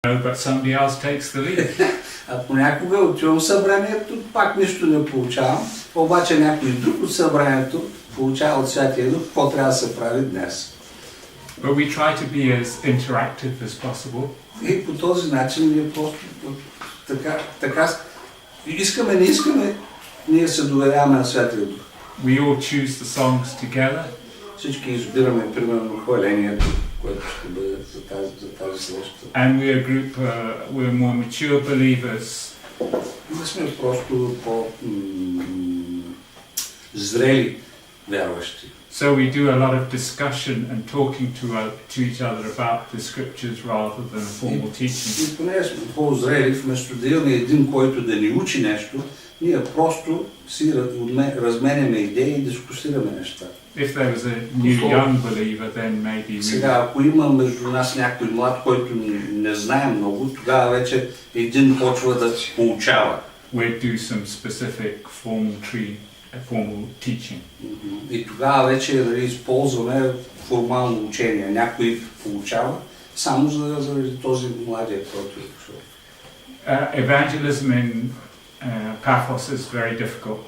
but somebody else takes the lead. А понякога отивам в събранието, пак нищо не получавам, обаче някой друг от събранието получава от Святия Дух, какво трябва да се прави днес. But we try to be as interactive as possible. И по този начин ние просто така искаме, не искаме, ние се доверяваме на Святия Дух. We all choose the songs together. Всички избираме примерно хвалението, което ще бъде за тази среща. And we're a group, we're more mature believers. Ние сме просто зрели вярващи. So we do a lot of discussion and talking to each other about the scriptures rather than a formal teaching. И понеже сме по-зрели, вместо да имаме един, който да ни учи нещо, ние просто си разменяме идеи и дискусираме неща. If there was a new young believer, then maybe. Сега, ако има между нас някой млад, който не знае много, тогава вече един почва да получава. We'd do some specific formal teaching. И тогава вече използваме формално учение. Някой получава само заради този младия, който е дошъл. Evangelism in Paphos is very difficult.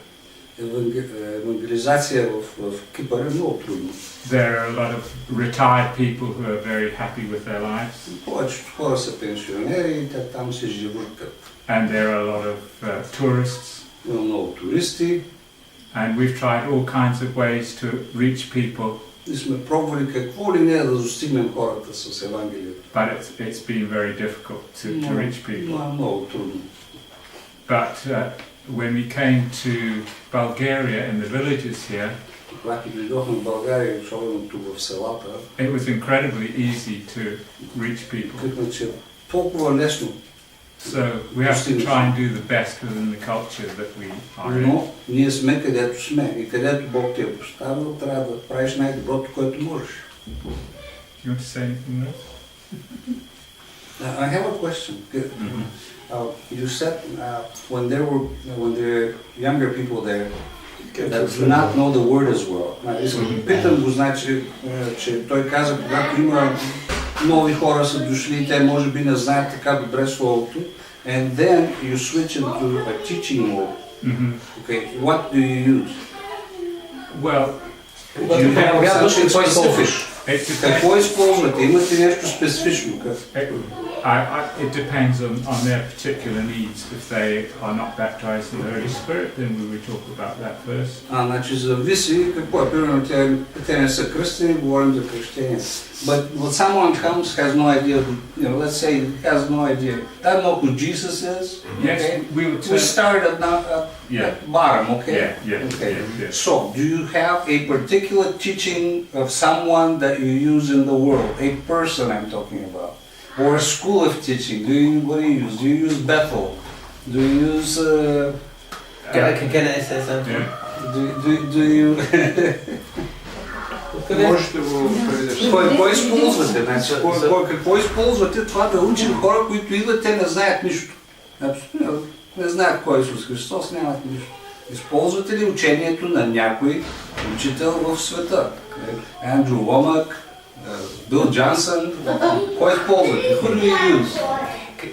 Евангелизация в Кипър е много трудно. There are a lot of retired people who are very happy with their lives. Повечето хора са пенсионери и те там се живъркат. And there are a lot of tourists. Има много туристи. And we've tried all kinds of ways to reach people. И сме пробвали какво ли не да достигнем хората с Евангелието. But it's been very difficult to reach people. Много трудно. But when we came to Bulgaria in the villages here, когато дойдохме в България, особено тук в селата, it was incredibly easy to reach people. Викна, че толкова лесно. So we have to try and do the best within the culture that we are in. Но ние сме където сме и където Бог те е поставил, трябва да правиш най-доброто, което можеш. You want to say anything else? I have a question. You said when there were younger people there that do not know the word as well. Питам го, значи, че той каза, когато има нови хора са дошли, те може би не знаят така добре Словото, and then you switch into a teaching mode. Okay, what do you use? Well, you have something specific. Какво използвате? Имате нещо специфично? It depends on their particular needs. If they are not baptized in the Holy Spirit, then we would talk about that first. Значи зависи какво е. Примерно те не са кръстени, говорим за кръщение. But when someone comes, has no idea, let's say has no idea, doesn't know who Jesus is. Yes, okay? we start at bottom, okay? Okay. So, do you have a particular teaching of someone that you use in the world? A person I'm talking about. Or a school of teaching? What do you use? Do you use Bethel? Do you use... Can I say something? Do you... Можете го предадеш. Какво използвате? Какво използвате това да учим хора, които идват, те не знаят нищо? Абсолютно не знаят кой е Исус Христос, нямат нищо. Използвате ли учението на някой учител в света? Андрю Ломак, Бил Джонсън, кой използвате? Who do you use?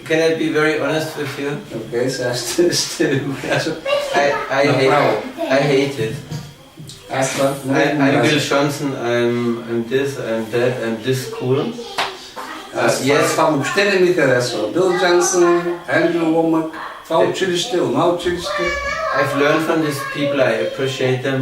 Can I be very honest with you? Okay, сега ще го кажа. I hate it. I'm Bill Johnson, I'm this, I'm that, I'm this school. Yes, това въобще не ми харесва. Бил Джонсън, Андрю Ломак, това училище, това училище. I've learned from these people, I appreciate them.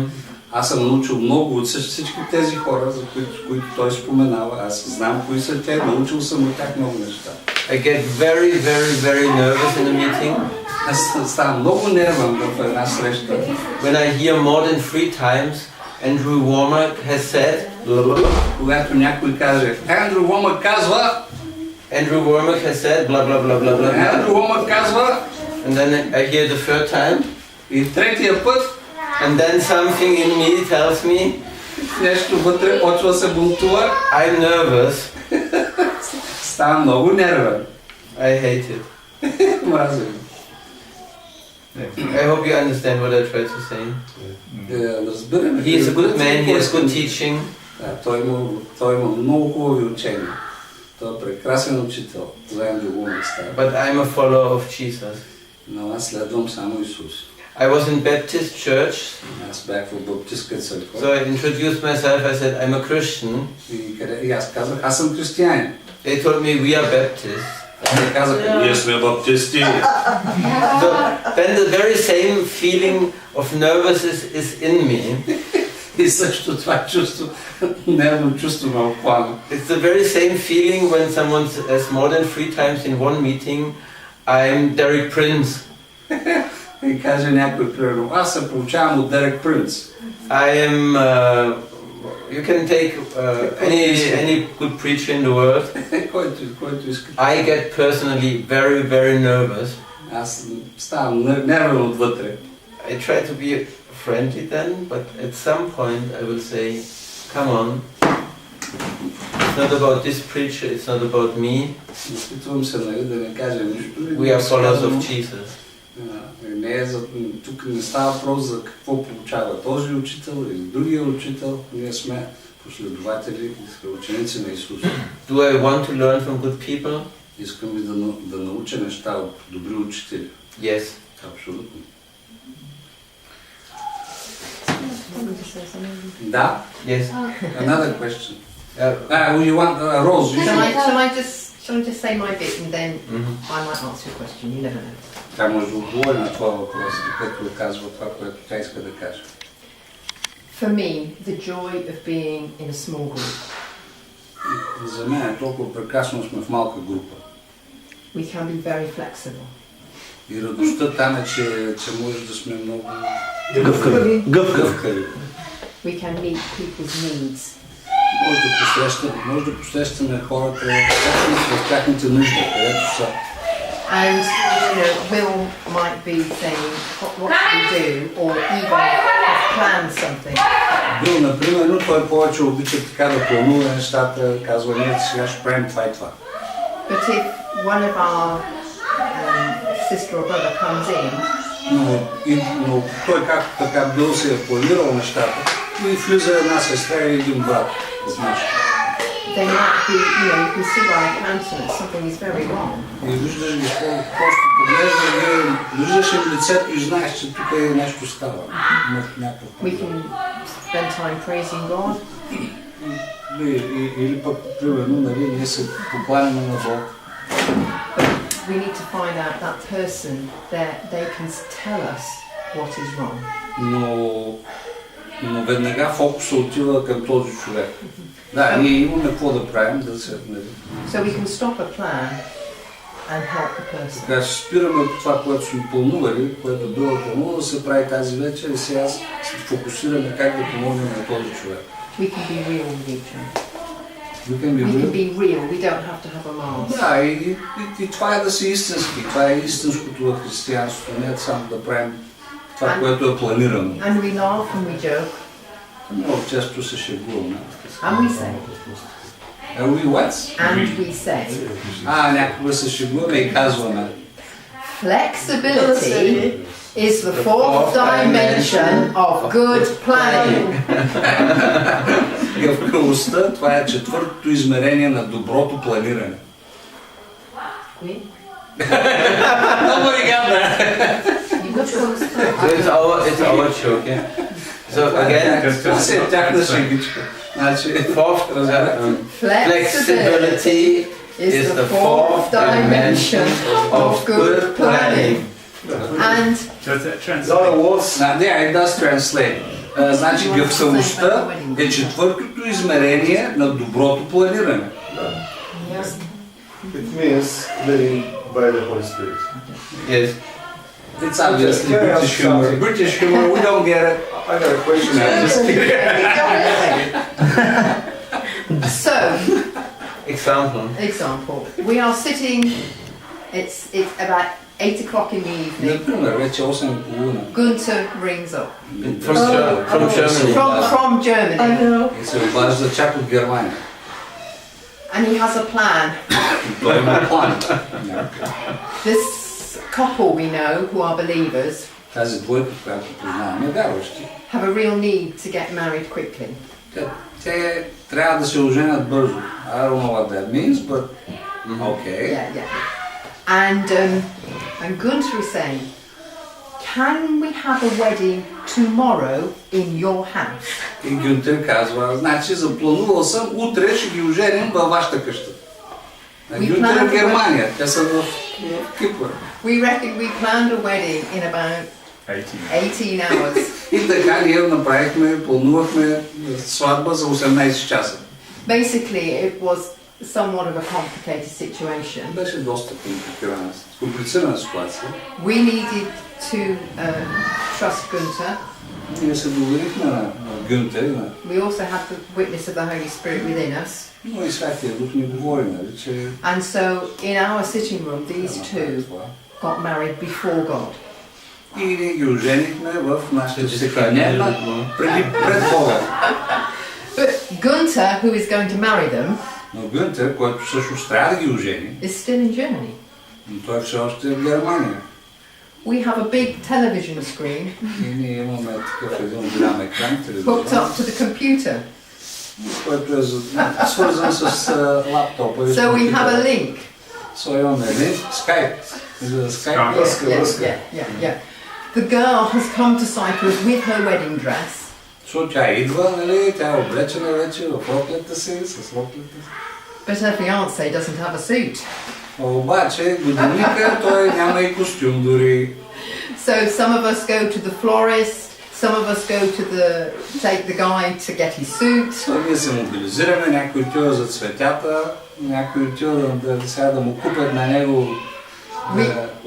Аз съм научил много от всички тези хора, за които той споменава. Аз знам кои са те, научил съм от тях много неща. I get very, very, very nervous in a meeting. Аз ставам много нервен в една среща. When I hear more than 3 times, Andrew Womack has said. Когато някой каже, Андрю Ломак казва. Andrew Womack has said, blah blah blah blah blah. Андрю Ломак казва. And then I hear the third time. И третия път. And then something in me tells me. Нещо вътре почва се бунтува. I'm nervous. Ставам много нервен. I hate it. Мразя. I hope you understand what I try to say. Разбираме. He is a good man, he has good teaching. Той има много хубави учения. Той е прекрасен учител. Заедно да го представя. But I'm a follower of Jesus. Но аз следвам само Исус. I was in Baptist church, Аз бях в баптистска църква. so I introduced myself. I said I'm a Christian. И аз казах, аз съм християнин. They told me we are Baptists. Те казаха, ние сме баптисти. So then the very same feeling of nervousness is in me. И също това чувство, нервно чувство ме обхвана. It's the very same feeling when someone says more than 3 times in one meeting, I'm Derek Prince. И каже някой примерно, аз се получавам от Дерек Принц. I am, you can take any good preacher in the world. който иска. I get personally very, very nervous. Аз ставам нервен отвътре. I try to be friendly then, but at some point I will say, come on, it's not about this preacher, it's not about me. Изпитвам се, нали, да не кажа нищо. We are followers of Jesus. Не е тук не става въпрос за какво получава този учител или другия учител. Ние сме последователи и ученици на Исус. Do I want to learn from good people? Искам и да науча неща от добри учители. Yes. Абсолютно. Да. Yes. Another question. You want Rose? Shall I just say my bit and then I might answer your question, you never know. Тя може да отговори на това въпрос, като казва това, което тя иска да каже. For me, the joy of being in a small group. За мен е толкова прекрасно сме в малка група. We can be very flexible. И радостта там е, че може да сме много гъвкави. We can meet people's needs. Може да посрещаме хората точно в тяхните нужди, където са. And Will might be saying, what should we do, or even have planned something. Бил, например, той повече обича така да планува нещата, казва, ние сега ще правим това и това. But if one of our sister or brother comes in, но той както така Бил се е планирал нещата, и влиза една сестра и един брат в нашата. they might be, you can see by a countenance something is very wrong. И виждаш ги, просто поглеждаш, виждаш им лицето и знаеш, че тук нещо става. We can spend time praising God. Или пък, примерно, нали, ние се покланяме на Бог. We need to find out that person that they can tell us what is wrong. Но веднага фокуса отива към този човек. Да, ние имаме какво да правим, да се... So we can stop a plan and help the person. Така ще спираме от това, което сме планували, което било планувано да се прави тази вечер и сега се фокусираме как да помогнем на този човек. We can be real with each other. We can be real, we don't have to have a mask. Да, и това е да си истински. Това е истинското в християнството, не само да правим това, което е планирано. And we laugh and we joke. Много често се шегуваме. And we say. And we what? And we say. Някога се шегуваме и казваме. Flexibility is the fourth dimension of good planning. Гъвкавостта, това е четвъртото измерение на доброто планиране. Nobody got that. So it's our joke, yeah? So again, тяхна шегичка. fourth, flexibility is the fourth dimension of good planning. And does that translate? Yeah, it does translate. Значи гъвкавостта е четвъртото измерение на доброто планиране. It means living by the Holy Spirit. Yes. It's obviously British humor. British humor, we don't get it. I got a question. so, example. We are sitting, it's about 8 o'clock in the evening. Например, вече 8:30. Gunther rings up. From Germany. From Germany. I know. И се обажда чак от Германия. And he has a plan. Той има план. This couple we know who are believers Тази двойка, която познаваме, вярващи. have a real need to get married quickly. Те трябва да се оженят бързо. I don't know what that means, but okay. Yeah. And Gunther is saying, can we have a wedding tomorrow in your house? И Гюнтер казва, значи запланувал съм, утре ще ги оженим във вашата къща. Гюнтер е в Германия, те са в Кипър. We reckon we planned a wedding in about 18 hours. И така ние направихме, планувахме сватба за 18 часа. Basically, it was somewhat of a complicated situation. Беше доста комплицирана ситуация. We needed to trust Gunther. Ние се доверихме на Гюнтер. We also had the witness of the Holy Spirit within us. Но и Святия Дух ни говори, нали, че... And so, in our sitting room, these two got married before God. И ние ги оженихме в нашата стихания пред Бога. But Gunther, who is going to marry them, Но Гюнтер, който всъщност трябва да ги ожени, is still in Germany. но той все още е в Германия. We have a big television screen И ние имаме такъв един голям екран, hooked телевизор, up to the computer. който е свързан с лаптопа. So we have a link. So имаме линк, скайп. За скайп връзка. Yeah. The girl has come to Cyprus with her wedding dress. So тя идва, нали, тя е облечена вече в роклята си, с роклята си. But her fiance doesn't have a suit. Обаче годинника той няма и костюм дори. So some of us go to the florist, some of us go to take the guy to get his suit. Ние се мобилизираме, някой отива за цветята, някой отива да му купят на него.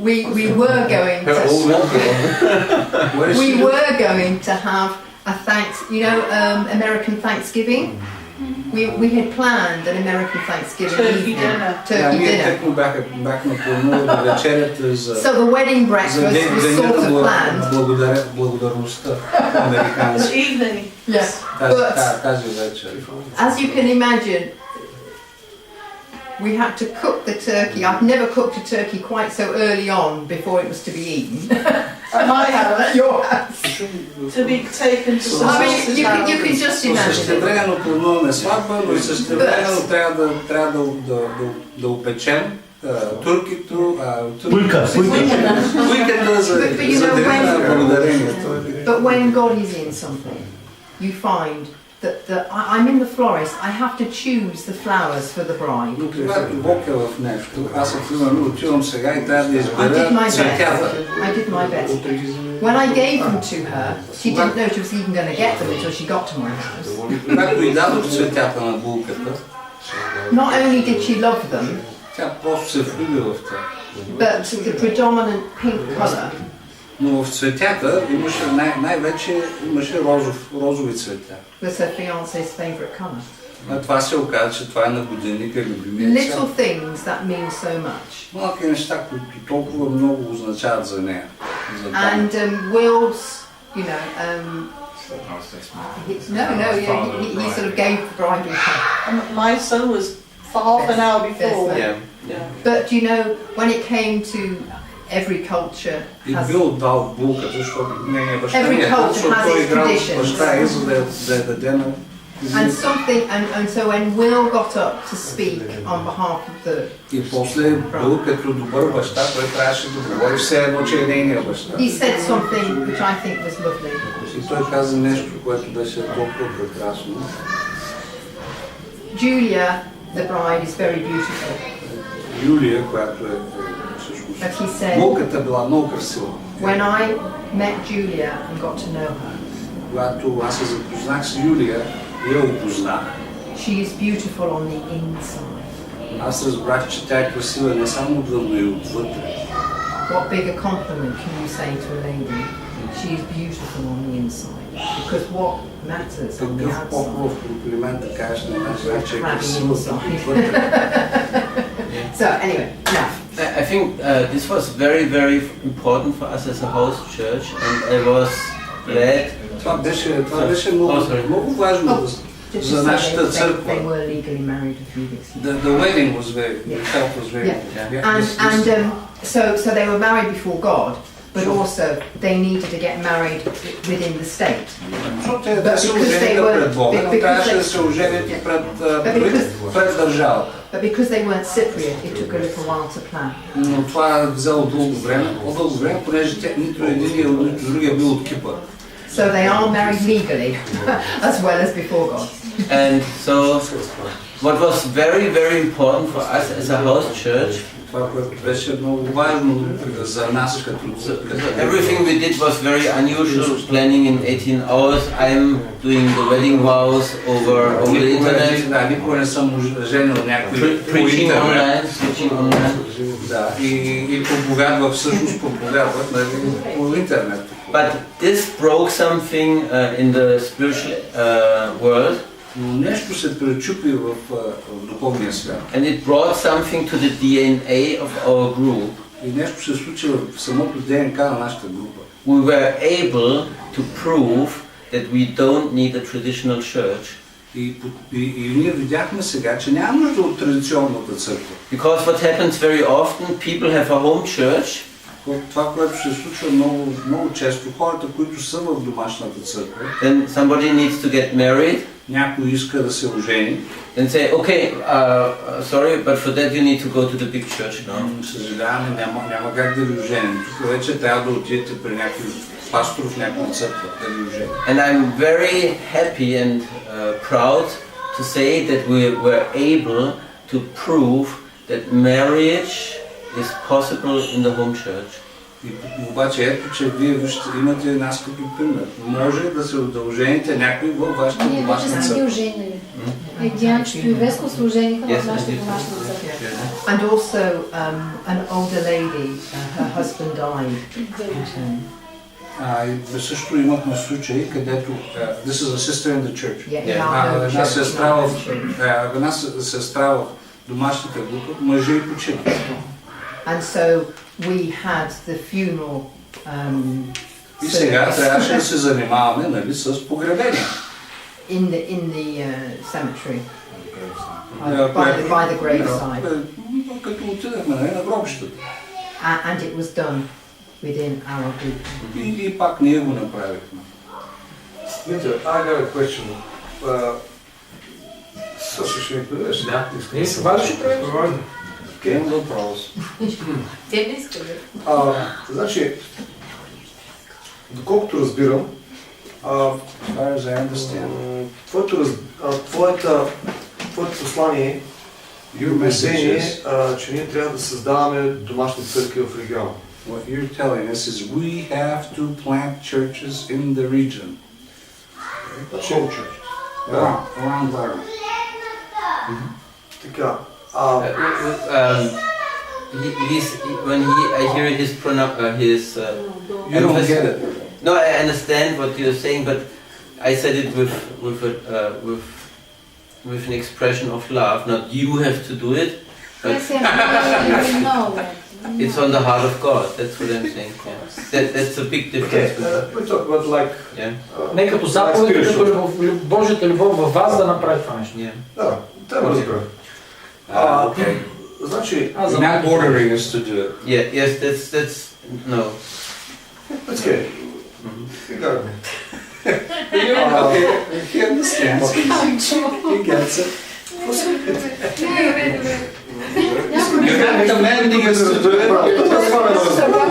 We were going to have a American Thanksgiving. We had planned an American Thanksgiving evening, turkey dinner. So the wedding breakfast was sort of planned. Evening. Yes. But as you can imagine, we had to cook the turkey. I've never cooked a turkey quite so early on before it was to be eaten. At my house. At your house. To be taken to I mean, you can just imagine. Същевременно плануваме сватба, но и същевременно трябва да опечем туркито, уикенда за деня на благодарението. But when God is in something, you find that I'm in the florist, I have to choose the flowers for the bride. Но когато Бог е в нещо, аз примерно отивам сега и трябва да избера цветята. I did my best. When I gave them to her, she didn't know she was even going to get them until she got to my house. Когато и дадох цветята на булката, not only did she love them, тя просто се влюби в тях. But the predominant pink colour. Но в цветята имаше най-вече имаше розови цвета. Was her fiance's favourite colour. А това се оказа, че това е на годинника любимия цвят. Little things that mean so much. Малки неща, които толкова много означават за нея. And Will's, he sort of gave the bridal colour. My son was half an hour before. Yeah. But when it came to every culture has... Every culture has its traditions. And so when Will got up to speak on behalf of the... He said something which I think was lovely. Julia, the bride, is very beautiful. But he said, when I met Julia and got to know her, she is beautiful on the inside. What bigger compliment can you say to a lady? She is beautiful on the inside. Because what matters on the outside. So anyway, enough. I think this was very, very important for us as a host church, and I was glad. Това беше много важно за нашата църква. They were legally married a few weeks ago. The wedding was very, the health was very. And so they were married before God, but also they needed to get married within the state. Защото те се ожениха пред Бога, но трябваше да се оженят и пред държавата. But because they weren't Cypriot, it took a little while to plan. Но това взело дълго време, понеже нито един, нито другия бил от Кипър. So they are married legally, as well as before God. And so, what was very, very important for us as a house church, Това, което беше много важно за нас като църква. everything we did was very unusual, planning in 18 hours. I'm doing the wedding vows over the internet. Да, никога не съм женил някой Preaching online. Да, и всъщност проповядвах по интернет. But this broke something in the spiritual world. Но нещо се пречупи в духовния свят. And it brought something to the DNA of our group. И нещо се случи в самото ДНК на нашата група. We were able to prove that we don't need a traditional church. И ние видяхме сега, че няма нужда от традиционната църква. Because what happens very often, people have a home church. Това, което се случва много често, хората, които са в домашната църква, Then somebody needs to get married. някой иска да се ожени. Then say, okay, sorry, but for that you need to go to the big church now. Съжаляваме, няма как да ви оженим. Тук вече трябва да отидете при някой пастор в някаква църква да ви ожени. And I'm very happy and proud to say that we were able to prove that marriage is possible in the home church. Обаче ето, че вие имате нас като пример. Може да се ожените някой във вашата домашна църква. Ние вече сме ги оженили. Диан и Веско се ожениха в нашата домашна църква. And also an older lady, her husband died. И също имахме случаи, където this is a sister in the church. Една сестра в домашната група, мъже и почина. And so we had the funeral. И сега трябваше да се занимаваме, нали, с погребение. In the cemetery. By the graveside. Като отидахме на гробищата. And it was done within our group. И пак ние го направихме. Гюнтер, I have a question. Също ще ми предадеш? Да, това ще предадеш. Имам въпрос. Те не искат. Значи, доколкото разбирам, твоето послание и убеждение, че ние трябва да създаваме домашни църкви в региона. What you're telling us is we have to plant churches in the region. Whole churches. Around Ireland. Така. I hear his You don't get it. No, I understand what you're saying, but I said it with an expression of love. Not you have to do it, but it's on the heart of God. That's what I'm saying. Yeah. That's a big difference. We talk about like. Yeah. Не като заповед, като Божията любов във вас да направи това нещо. Yeah. Да, това разбира. Okay. Значи, Not ordering us to do it. Yeah. Yes. That's no. That's good. You got me. He understands. He gets it. You're not commanding us to do it.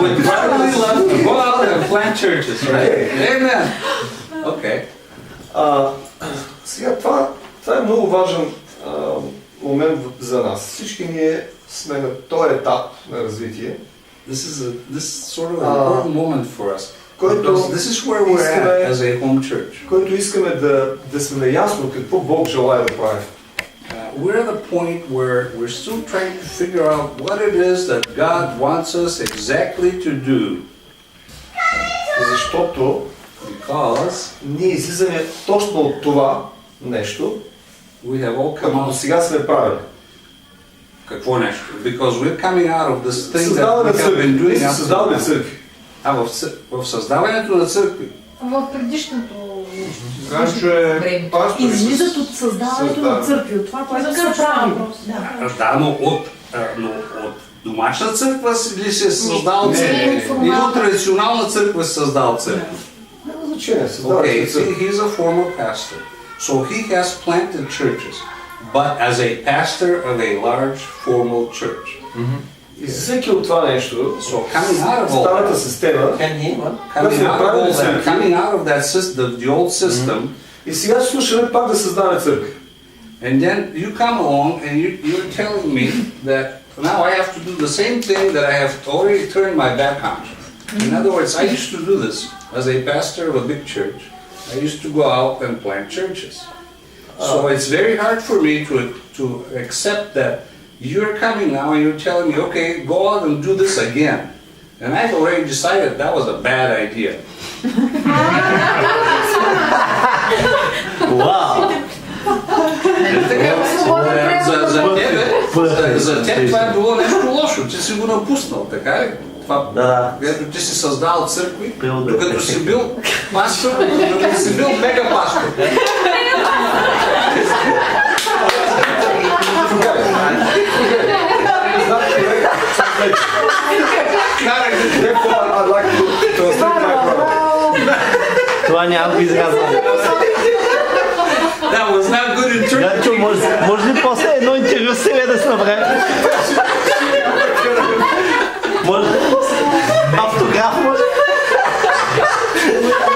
With brotherly love, go out and plant churches, right? Amen. Okay. Сега това е много важен момент за нас. Всички ние сме на този етап на развитие. This is sort of an important moment for us. Който This is where we're at as a home church. Който искаме да сме наясно какво Бог желае да прави. We're at the point where we're still trying to figure out what it is that God wants us exactly to do. Защото ние излизаме точно от това нещо, we have all come като out. сега сме правили. Какво нещо? Because we're coming out of this thing that Създаваме we have been църкви. doing. Създаваме църкви. В създаването на църкви. В предишното време. Излизат от създаването на църкви, от това, което са правили. Да, но от домашна църква ли си е създал църква? Или от традиционална църква си създал църква? Няма значение, създава Okay, се църква. see, he's a former pastor. So he has planted churches, but as a pastor of a large formal church. И всеки от това нещо, So coming out of all старата that, система, coming out of that system, the old system, и сега слушаме пак да създаваме църква. and then you come along and you're telling me that now I have to do the same thing that I have already turned my back on. In other words, I used to do this as a pastor of a big church. I used to go out and plant churches. So it's very hard for me to accept that you're coming now and you're telling me, okay, go out and do this again. And I've already decided that was a bad idea. Wow! За теб това е било нещо лошо, че си го напуснал, така ли? Това, където ти си създал църкви, докато си бил пастор, докато си бил мега пастор. I'd like to translate my problem. Това няма го изказване. That was not good interpretation. Може ли после едно интервю с себе да се направи?